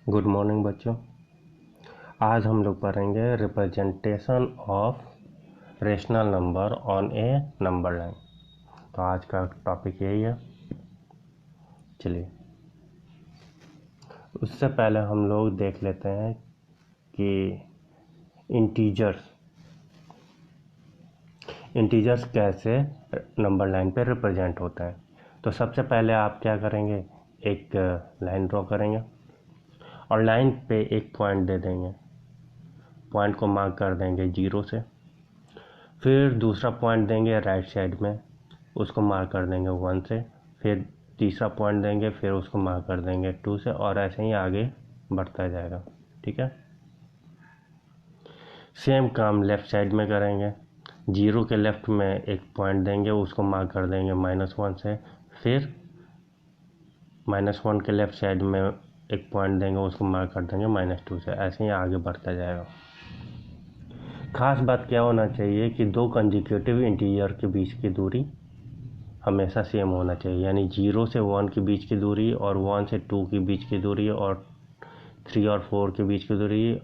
Good morning बच्चों। आज हम लोग पढ़ेंगे representation of rational number on A number line. तो आज का टॉपिक यही है। चलिए, उससे पहले हम लोग देख लेते हैं कि इंटीजर्स कैसे नंबर लाइन पे रिप्रेजेंट होते हैं। तो सबसे पहले आप क्या करेंगे, एक लाइन ड्रॉ करेंगे और लाइन पे एक पॉइंट दे देंगे। पॉइंट को मार्क कर देंगे 0 से। फिर दूसरा पॉइंट देंगे राइट साइड में, उसको मार्क कर देंगे 1 से। फिर तीसरा पॉइंट देंगे, फिर उसको मार्क कर देंगे 2 से, और ऐसे ही आगे बढ़ता जाएगा। ठीक है। सेम काम लेफ़्ट साइड में करेंगे। 0 के लेफ़्ट में एक पॉइंट देंगे, उसको मार्क कर देंगे -1 से। फिर -1 के लेफ़्ट साइड में एक पॉइंट देंगे, उसको मार्क कर देंगे -2 से। ऐसे ही आगे बढ़ता जाएगा। खास बात क्या होना चाहिए कि दो कंसेक्यूटिव इंटीजर के बीच की दूरी हमेशा सेम होना चाहिए, यानी 0 से 1 के बीच की दूरी और 1 से 2 के बीच की दूरी और 3 और 4 के बीच की दूरी,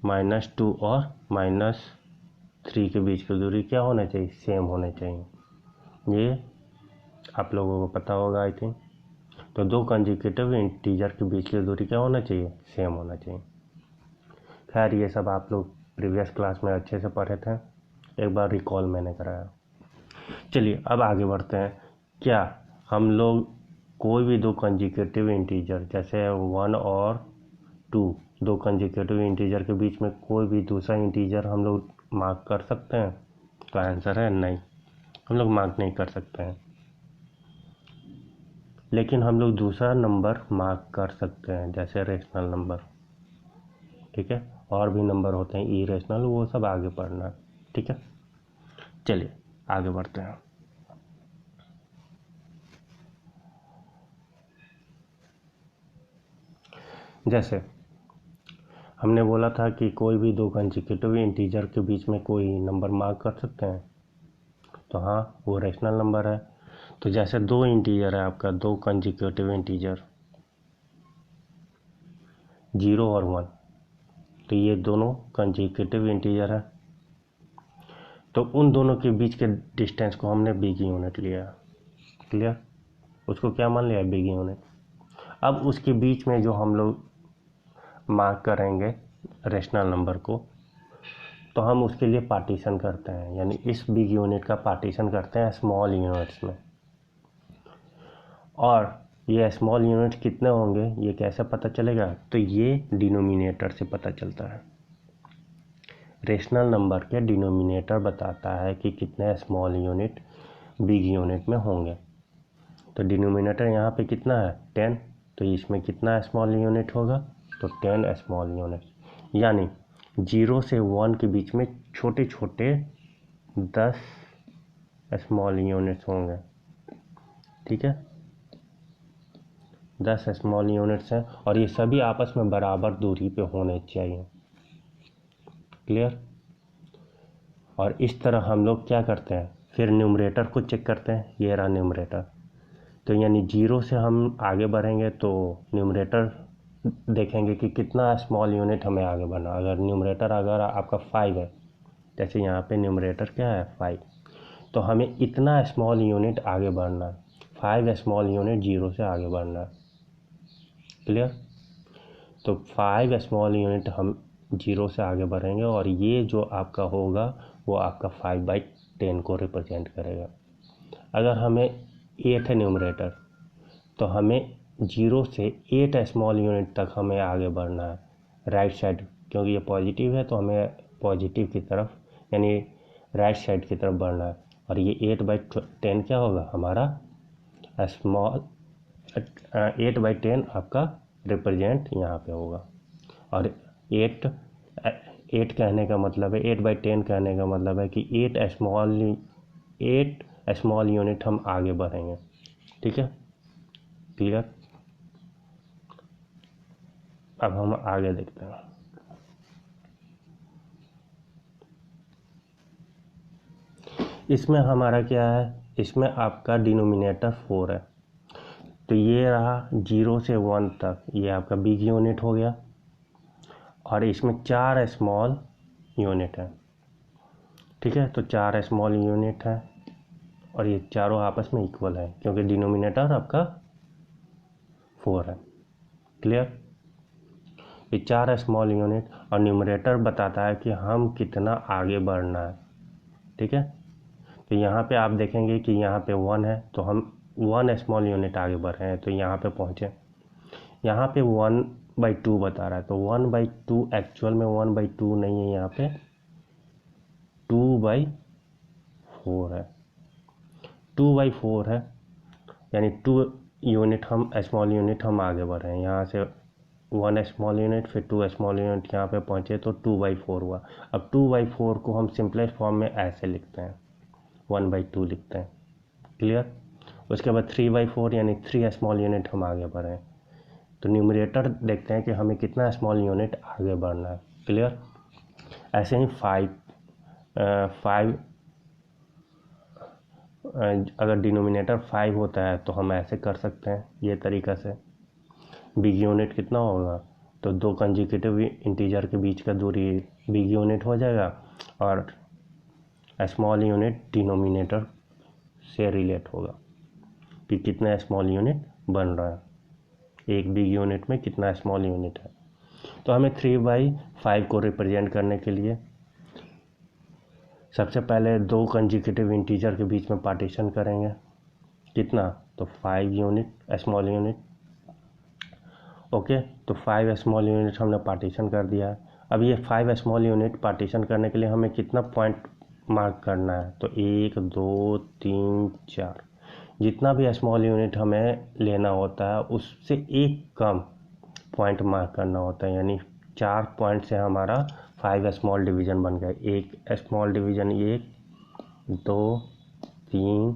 -2 और -3 के बीच की दूरी क्या होना चाहिए, सेम होने चाहिए। ये आप लोगों को पता होगा आई थिंक। तो दो कंसेक्यूटिव इंटीजर के बीच की दूरी क्या होना चाहिए, सेम होना चाहिए। खैर, ये सब आप लोग प्रीवियस क्लास में अच्छे से पढ़े थे, एक बार रिकॉल मैंने कराया। चलिए अब आगे बढ़ते हैं। क्या हम लोग कोई भी दो कंसेक्यूटिव इंटीजर जैसे 1 और 2, दो कंसेक्यूटिव इंटीजर के बीच में कोई भी दूसरा इंटीजर हम लोग मार्क कर सकते हैं? तो आंसर है नहीं, हम लोग मार्क नहीं कर सकते हैं। लेकिन हम लोग दूसरा नंबर मार्क कर सकते हैं, जैसे रेशनल नंबर। ठीक है, और भी नंबर होते हैं इरेशनल, वो सब आगे पढ़ना है। ठीक है, चलिए आगे बढ़ते हैं। जैसे हमने बोला था कि कोई भी दो कंसेक्यूटिव इंटीजर के बीच में कोई नंबर मार्क कर सकते हैं, तो हाँ, वो रेशनल नंबर है। तो जैसे दो इंटीजर है आपका, दो कंसेक्यूटिव इंटीजर 0 और 1, तो ये दोनों कंसेक्यूटिव इंटीजर है। तो उन दोनों के बीच के डिस्टेंस को हमने बिग यूनिट लिया। क्लियर? उसको क्या मान लिया, बिग यूनिट। अब उसके बीच में जो हम लोग मार्क करेंगे रेशनल नंबर को, तो हम उसके लिए पार्टीशन करते हैं, यानी इस बिग यूनिट का पार्टीशन करते हैं स्मॉल यूनिट्स में। और ये स्मॉल यूनिट कितने होंगे, ये कैसे पता चलेगा? तो ये डिनोमिनेटर से पता चलता है। रेशनल नंबर के डिनोमिनेटर बताता है कि कितने स्मॉल यूनिट बिग यूनिट में होंगे। तो डिनोमिनेटर यहाँ पे कितना है, 10, तो इसमें कितना स्मॉल यूनिट होगा, तो 10 स्मॉल यूनिट। यानी 0 से 1 के बीच में छोटे छोटे 10 स्मॉल यूनिट्स होंगे। ठीक है, 10 स्मॉल यूनिट्स हैं और ये सभी आपस में बराबर दूरी पे होने चाहिए। क्लियर? और इस तरह हम लोग क्या करते हैं, फिर न्यूमरेटर को चेक करते हैं। ये रहा न्यूमरेटर। तो यानी 0 से हम आगे बढ़ेंगे तो न्यूमरेटर देखेंगे कि कितना स्मॉल यूनिट हमें आगे बढ़ना। अगर न्यूमरेटर अगर आपका 5 है, जैसे यहाँ पे न्यूमरेटर क्या है 5, तो हमें इतना स्मॉल यूनिट आगे बढ़ना है, 5 स्मॉल यूनिट 0 से आगे बढ़ना है। क्लियर? तो 5 स्मॉल यूनिट हम 0 से आगे बढ़ेंगे और ये जो आपका होगा वो आपका 5/10 को रिप्रेजेंट करेगा। अगर हमें 8 है न्यूमरेटर, तो हमें 0 से 8 स्मॉल यूनिट तक हमें आगे बढ़ना है राइट साइड, क्योंकि ये पॉजिटिव है तो हमें पॉजिटिव की तरफ यानी राइट साइड की तरफ बढ़ना है। और ये 8/10 क्या होगा हमारा स्मॉल 8/10 आपका रिप्रेजेंट यहाँ पे होगा। और 8 कहने का मतलब है 8/10 कहने का मतलब है कि 8 स्मॉल यूनिट हम आगे बढ़ेंगे। ठीक है, क्लियर? अब हम आगे देखते हैं। इसमें हमारा क्या है, इसमें आपका डिनोमिनेटर 4 है। तो ये रहा 0 से 1 तक, ये आपका बिग यूनिट हो गया, और इसमें 4 स्मॉल यूनिट है। ठीक है, तो 4 स्मॉल यूनिट है और ये चारों आपस में इक्वल है क्योंकि डिनोमिनेटर आपका 4 है। क्लियर? ये 4 स्मॉल यूनिट और न्यूमरेटर बताता है कि हम कितना आगे बढ़ना है। ठीक है, तो यहाँ पे आप देखेंगे कि यहाँ पे 1 है तो हम 1 स्मॉल यूनिट आगे बढ़ रहे हैं, तो यहाँ पे पहुँचे। यहाँ पे 1/2 बता रहा है, तो 1/2 एक्चुअल में 1/2 नहीं है, यहाँ पे 2/4 है। 2/4 है, यानी 2 यूनिट हम स्मॉल यूनिट हम आगे बढ़ रहे हैं। यहाँ से 1 स्मॉल यूनिट फिर 2 स्मॉल यूनिट यहाँ पे पहुँचे तो 2/4 हुआ। अब 2/4 को हम सिंपलेस्ट फॉर्म में ऐसे लिखते हैं, 1/2 लिखते हैं। क्लियर? उसके बाद 3/4 यानी 3 स्मॉल यूनिट हम आगे बढ़ रहे हैं। तो न्यूमरेटर देखते हैं कि हमें कितना स्मॉल यूनिट आगे बढ़ना है। क्लियर? ऐसे ही 5 अगर डिनोमिनेटर 5 होता है तो हम ऐसे कर सकते हैं ये तरीका से। बिग यूनिट कितना होगा, तो 2 कंजिक्यूटिव इंटीजर के बीच का दूरी बिग यूनिट हो जाएगा और स्मॉल यूनिट डिनोमिनेटर से रिलेट होगा कि कितना स्मॉल यूनिट बन रहा है, एक बिग यूनिट में कितना स्मॉल यूनिट है। तो हमें 3/5 को रिप्रेजेंट करने के लिए सबसे पहले 2 कंजिक्यूटिव इंटीजर के बीच में पार्टीशन करेंगे। कितना, तो 5 यूनिट स्मॉल यूनिट। ओके, तो 5 स्मॉल यूनिट हमने पार्टीशन कर दिया है। अब ये 5 स्मॉल यूनिट पार्टीशन करने के लिए हमें कितना पॉइंट मार्क करना है, तो 1 2 3 4, जितना भी स्मॉल यूनिट हमें लेना होता है उससे एक कम पॉइंट मार्क करना होता है, यानी 4 पॉइंट से हमारा 5 स्मॉल डिवीज़न बन गया। एक स्मॉल डिवीज़न 1 2 3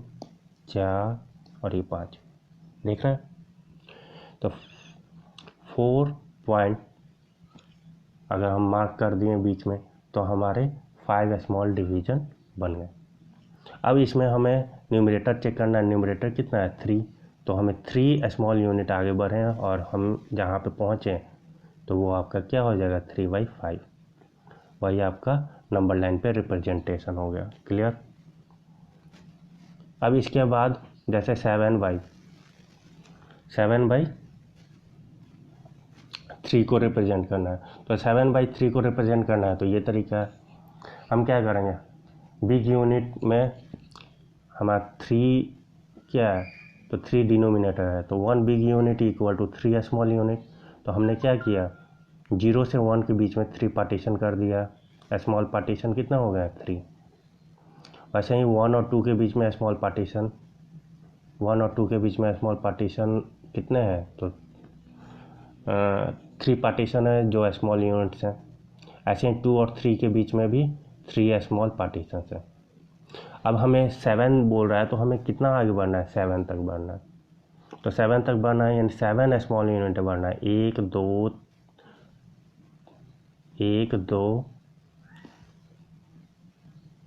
4 और ये 5, देख रहे हैं। तो 4 पॉइंट अगर हम मार्क कर दिए बीच में तो हमारे 5 स्मॉल डिवीज़न बन गए। अब इसमें हमें न्यूमरेटर चेक करना है, न्यूमरेटर कितना है 3, तो हमें 3 स्मॉल यूनिट आगे बढ़े हैं और हम जहाँ पे पहुँचे तो वो आपका क्या हो जाएगा 3/5, वही आपका नंबर लाइन पे रिप्रेजेंटेशन हो गया। क्लियर? अब इसके बाद जैसे 7/3 को रिप्रेजेंट करना है, तो 7/3 को रिप्रेजेंट करना है तो ये तरीका है। हम क्या करेंगे, बिग यूनिट में हमारा 3 क्या है, तो 3 डिनोमिनेटर है, तो 1 big unit equal to 3 small unit. तो हमने क्या किया, 0 से 1 के बीच में 3 पार्टीशन कर दिया, स्मॉल पार्टीशन कितना हो गया 3। वैसे ही 1 और 2 के बीच में स्मॉल पार्टीशन, 1 और 2 के बीच में स्मॉल पार्टीशन कितने हैं, तो 3 पार्टीशन है जो स्मॉल यूनिट्स हैं। ऐसे ही 2 और 3 के बीच में भी 3 स्मॉल पार्टीशन है। अब हमें 7 बोल रहा है तो हमें कितना आगे बढ़ना है, 7 तक बढ़ना है। तो 7 तक बढ़ना है यानी 7 स्मॉल यूनिट बढ़ना है, 1 2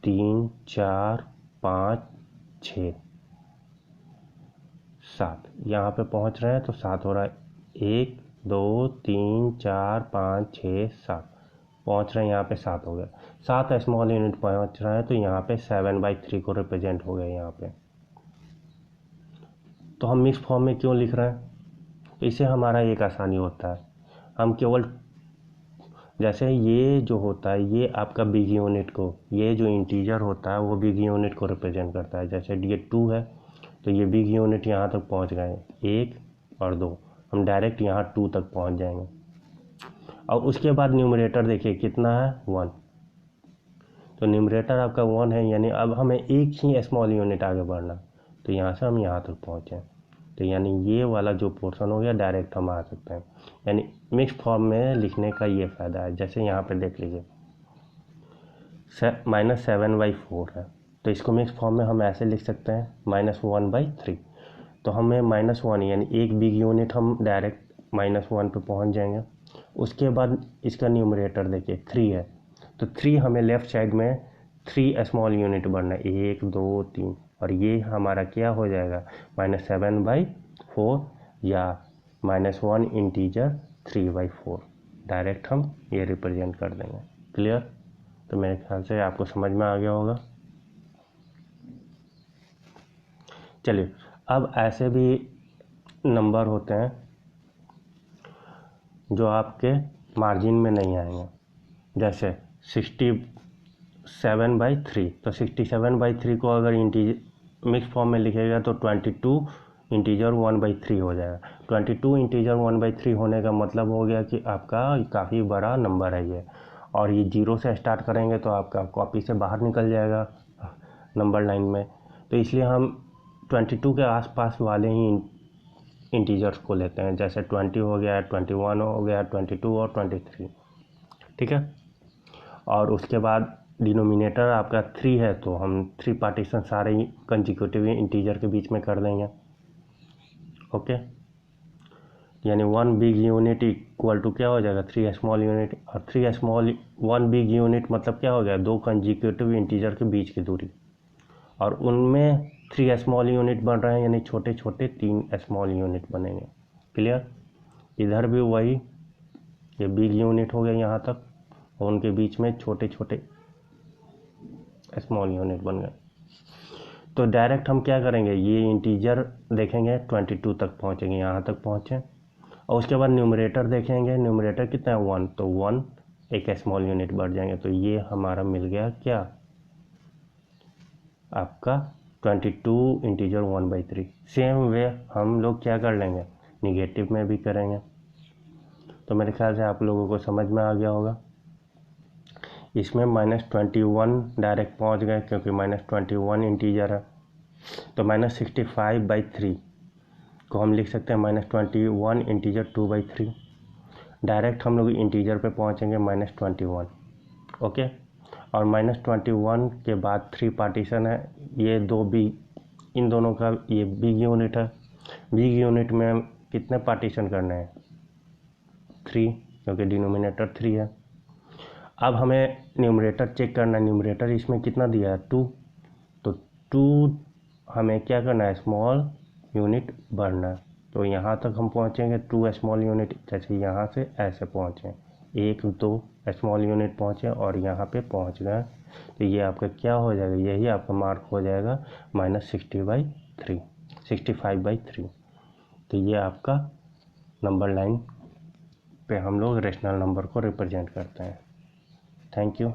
3 4 5 6 7, यहाँ पे पहुँच रहे हैं तो 7 हो रहा है, 1 2 3 4 5 6 7 पहुँच रहे हैं, यहाँ पे 7 हो गया। 7 स्मॉल यूनिट पहुँच रहा है तो यहाँ पे 7/3 को रिप्रेजेंट हो गया यहाँ पे। तो हम मिक्स फॉर्म में क्यों लिख रहे हैं, तो इससे हमारा एक आसानी होता है, हम केवल जैसे ये जो होता है ये आपका बिग यूनिट को, ये जो इंटीजर होता है वो बिग यूनिट को रिप्रेजेंट करता है। जैसे ये 2 है तो ये बिग यूनिट यहाँ तक पहुँच गए 1 और 2, हम डायरेक्ट यहाँ 2 तक पहुँच जाएंगे। और उसके बाद न्यूमरेटर देखिए कितना है 1, तो न्यूमरेटर आपका 1 है, यानी अब हमें एक ही स्मॉल यूनिट आगे बढ़ना, तो यहाँ से हम यहाँ तक पहुँचे, तो यानी ये वाला जो पोर्शन हो गया डायरेक्ट हम आ सकते हैं। यानी मिक्स फॉर्म में लिखने का ये फ़ायदा है। जैसे यहाँ पे देख लीजिए -7/4 है, तो इसको मिक्स फॉर्म में हम ऐसे लिख सकते हैं -1/3। तो हमें -1 यानी एक बिग यूनिट हम डायरेक्ट -1 पे पहुँच जाएंगे। उसके बाद इसका न्यूमरेटर देखिए 3 है, तो 3 हमें लेफ़्ट साइड में 3 स्मॉल यूनिट बढ़ना है, 1 2 3, और ये हमारा क्या हो जाएगा -7/3 4 या -1 इंटीजर 3/4 डायरेक्ट हम ये रिप्रेजेंट कर देंगे। क्लियर? तो मेरे ख्याल से आपको समझ में आ गया होगा। चलिए, अब ऐसे भी नंबर होते हैं जो आपके मार्जिन में नहीं आएंगे, जैसे 67/3। तो 67/3 को अगर इंटीजर मिक्स फॉर्म में लिखेगा तो 22 इंटीजर 1/3 हो जाएगा। 22 इंटीजर 1/3 होने का मतलब हो गया कि आपका काफ़ी बड़ा नंबर है ये, और ये 0 से स्टार्ट करेंगे तो आपका कॉपी से बाहर निकल जाएगा नंबर लाइन में। तो इसलिए हम 22 के आसपास वाले ही इंटीजर्स को लेते हैं, जैसे 20 हो गया, 21 हो गया, 22 और 23। ठीक है। और उसके बाद डिनोमिनेटर आपका 3 है तो हम 3 पार्टीशन सारे ही कंजिक्यूटिव इंटीजर के बीच में कर देंगे। ओके, यानी 1 बिग यूनिट इक्वल टू क्या हो जाएगा 3 स्मॉल यूनिट, और 1 बिग यूनिट मतलब क्या हो गया 2 कंजिक्यूटिव इंटीजर के बीच की दूरी, और उनमें 3 स्मॉल यूनिट बन रहे हैं, यानी छोटे छोटे 3 स्मॉल यूनिट बनेंगे। क्लियर? इधर भी वही, ये बिग यूनिट हो गया यहाँ तक, और उनके बीच में छोटे छोटे स्मॉल यूनिट बन गए। तो डायरेक्ट हम क्या करेंगे, ये इंटीजर देखेंगे 22 तक पहुँचेंगे, यहाँ तक पहुँचे, और उसके बाद न्यूमरेटर देखेंगे, न्यूमरेटर कितना है 1, तो 1 एक स्मॉल यूनिट बढ़ जाएंगे। तो ये हमारा मिल गया क्या आपका 22 इंटीजर 1/3। सेम वे हम लोग क्या कर लेंगे, निगेटिव में भी करेंगे। तो मेरे ख्याल से आप लोगों को समझ में आ गया होगा। इसमें -21 डायरेक्ट पहुंच गए क्योंकि -21 इंटीजर है। तो -65/3 को हम लिख सकते हैं -21 इंटीजर 2/3। डायरेक्ट हम लोग इंटीजर पे पहुंचेंगे -21। ओके, और -21 के बाद 3 पार्टीशन है, ये दो बिग, इन दोनों का ये बिग यूनिट है। बिग यूनिट में हम कितने पार्टीशन करने हैं 3, क्योंकि डिनोमिनेटर 3 है। अब हमें न्यूमरेटर चेक करना है, न्यूमरेटर इसमें कितना दिया है 2, तो 2 हमें क्या करना है स्मॉल यूनिट बढ़ना है। तो यहाँ तक हम पहुँचेंगे 2 स्मॉल यूनिट, जैसे यहाँ से ऐसे पहुँचे 1 2 स्मॉल यूनिट पहुँचे और यहाँ पे पहुँच गए, तो ये आपका क्या हो जाएगा, यही आपका मार्क हो जाएगा -65/3। तो ये आपका नंबर लाइन पे हम लोग रेशनल नंबर को रिप्रेजेंट करते हैं। Thank you.